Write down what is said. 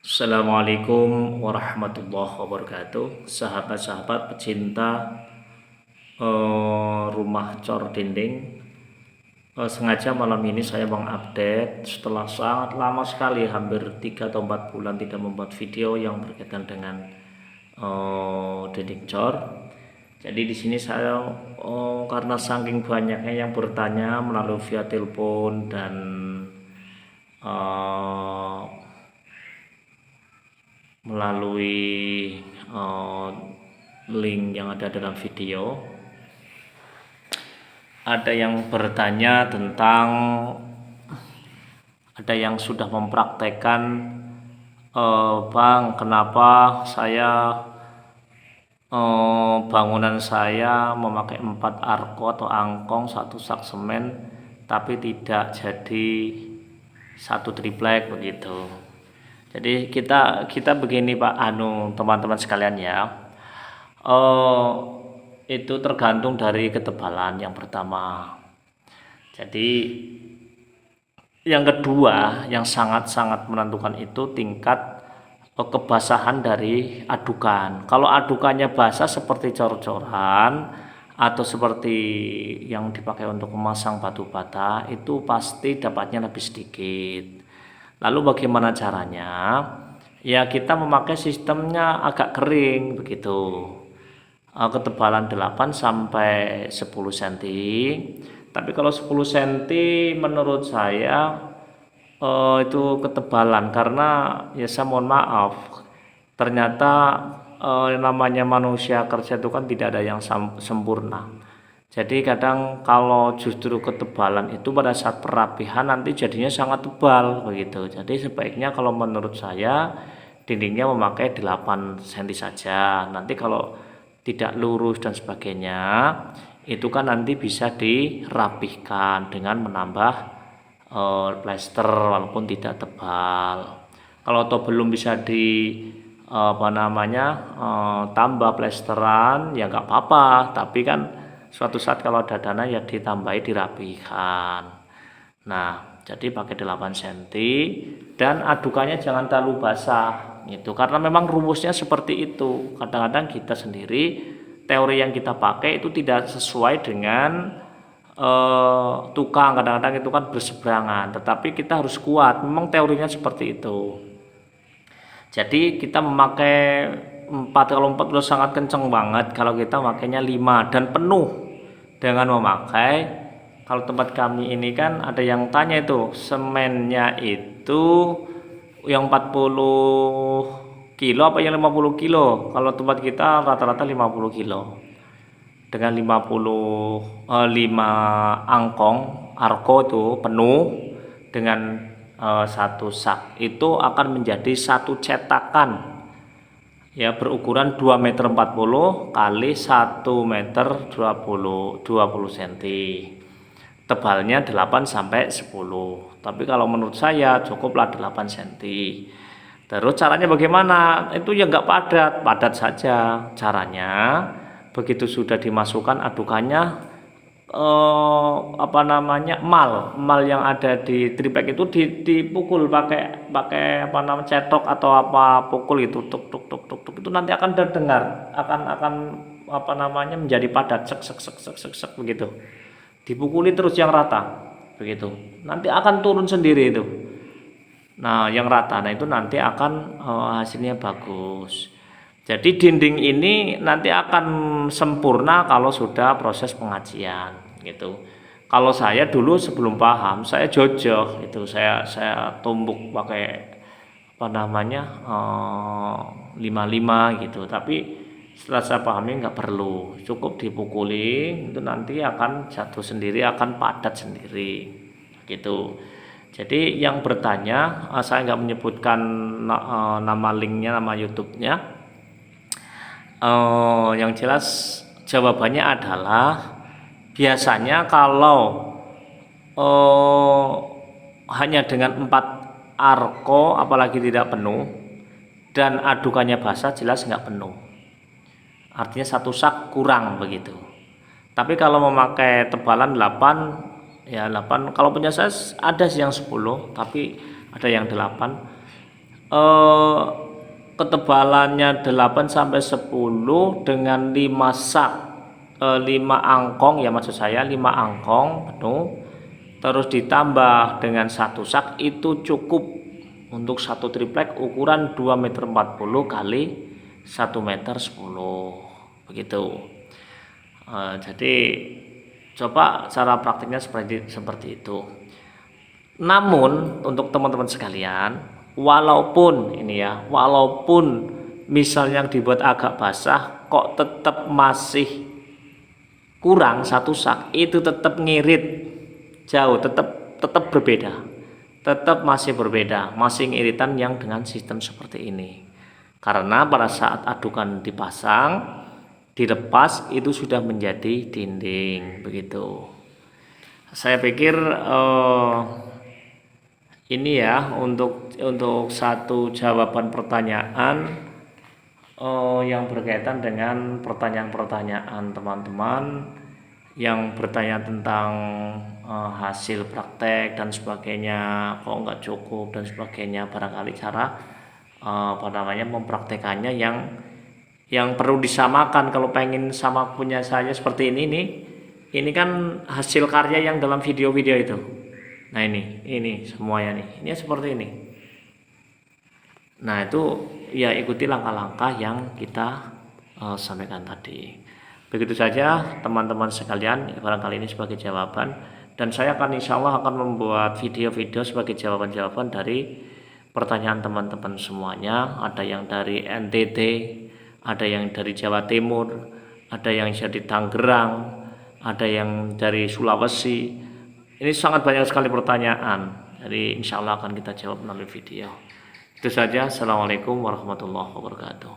Assalamualaikum warahmatullahi wabarakatuh. Sahabat-sahabat pecinta rumah cor dinding. Sengaja malam ini saya mengupdate setelah sangat lama sekali, hampir 3 atau 4 bulan tidak membuat video yang berkaitan dengan dinding cor. Jadi di sini saya karena saking banyaknya yang bertanya melalui via telepon dan melalui link yang ada dalam video, ada yang bertanya tentang, ada yang sudah mempraktekkan, Bang, kenapa saya bangunan saya memakai 4 arko atau angkong, 1 sak semen, tapi tidak jadi 1 triplek begitu. Jadi kita begini Pak teman-teman sekalian ya. Itu tergantung dari ketebalan yang pertama. Jadi yang kedua yang sangat-sangat menentukan itu tingkat kebasahan dari adukan. Kalau adukannya basah seperti cor-coran atau seperti yang dipakai untuk memasang batu bata, itu pasti dapatnya lebih sedikit. Lalu bagaimana caranya? Ya kita memakai sistemnya agak kering begitu. Ketebalan 8 sampai 10 cm. Tapi kalau 10 cm menurut saya itu ketebalan, karena ya saya mohon maaf, ternyata namanya manusia kerja itu kan tidak ada yang sempurna. Jadi kadang kalau justru ketebalan itu pada saat perapihan nanti jadinya sangat tebal begitu. Jadi sebaiknya kalau menurut saya dindingnya memakai 8 cm saja. Nanti kalau tidak lurus dan sebagainya itu kan nanti bisa dirapihkan dengan menambah plester walaupun tidak tebal. Kalau atau belum bisa tambah plesteran ya nggak apa-apa, tapi kan suatu saat kalau ada dana ya ditambahi, dirapihkan. Nah, jadi pakai 8 cm dan adukannya jangan terlalu basah gitu, karena memang rumusnya seperti itu. Kadang-kadang kita sendiri teori yang kita pakai itu tidak sesuai dengan tukang, kadang-kadang itu kan berseberangan, tetapi kita harus kuat, memang teorinya seperti itu. Jadi kita memakai 4, kalau 4 udah sangat kenceng banget, kalau kita makainya 5 dan penuh dengan memakai, kalau tempat kami ini kan ada yang tanya itu semennya itu yang 40 kilo apa yang 50 kilo. Kalau tempat kita rata-rata 50 kilo dengan 5 angkong arko itu penuh dengan 1 sak, itu akan menjadi 1 cetakan ya, berukuran 2,40 meter kali 1,20 meter 20 cm, tebalnya 8 sampai 10. Tapi kalau menurut saya cukuplah 8 cm. Terus caranya bagaimana? Itu ya nggak padat saja. Caranya begitu sudah dimasukkan adukannya, mal yang ada di triplek itu dipukul pakai cetok atau pukul itu tuk tuk tuk tuk tuk, itu nanti akan terdengar, akan menjadi padat, sek begitu. Dipukuli terus yang rata begitu, nanti akan turun sendiri itu. Nah yang rata, nah itu nanti akan hasilnya bagus. Jadi dinding ini nanti akan sempurna kalau sudah proses pengajian gitu. Kalau saya dulu sebelum paham, saya jojok itu, saya tumbuk pakai 55 gitu. Tapi setelah saya pahami nggak perlu, cukup dipukuli itu nanti akan jatuh sendiri, akan padat sendiri gitu. Jadi yang bertanya, saya nggak menyebutkan nama linknya, nama YouTube-nya. Yang jelas jawabannya adalah biasanya kalau hanya dengan 4 arko apalagi tidak penuh dan adukannya basah, jelas nggak penuh, artinya 1 sak kurang begitu. Tapi kalau memakai tebalan 8, ya 8, kalau punya saya ada sih yang 10 tapi ada yang 8. eh, ketebalannya 8 sampai 10 dengan 5 sak 5 angkong ya, maksud saya 5 angkong penuh, terus ditambah dengan 1 sak itu cukup untuk satu triplek ukuran 2,40 meter kali 1,10 meter begitu. Jadi coba cara praktiknya seperti itu. Namun untuk teman-teman sekalian, walaupun misalnya yang dibuat agak basah kok tetap masih kurang 1 sak, itu tetap ngirit jauh, tetap berbeda, tetap masih berbeda, masih ngiritan yang dengan sistem seperti ini. Karena pada saat adukan dipasang, dilepas itu sudah menjadi dinding begitu. Saya pikir ini ya untuk satu jawaban pertanyaan yang berkaitan dengan pertanyaan-pertanyaan teman-teman yang bertanya tentang hasil praktek dan sebagainya, kok nggak cukup dan sebagainya. Barangkali cara mempraktekannya yang perlu disamakan. Kalau pengen sama punya saya seperti ini nih, ini kan hasil karya yang dalam video-video itu. Nah ini semuanya nih, ini seperti ini. Nah itu ya ikuti langkah-langkah yang kita sampaikan tadi. Begitu saja teman-teman sekalian, barangkali ini sebagai jawaban, dan saya akan insya Allah akan membuat video-video sebagai jawaban-jawaban dari pertanyaan teman-teman semuanya. Ada yang dari NTT, ada yang dari Jawa Timur, ada yang dari Tangerang, ada yang dari Sulawesi. Ini sangat banyak sekali pertanyaan, jadi insya Allah akan kita jawab melalui video. Itu saja. Assalamualaikum warahmatullahi wabarakatuh.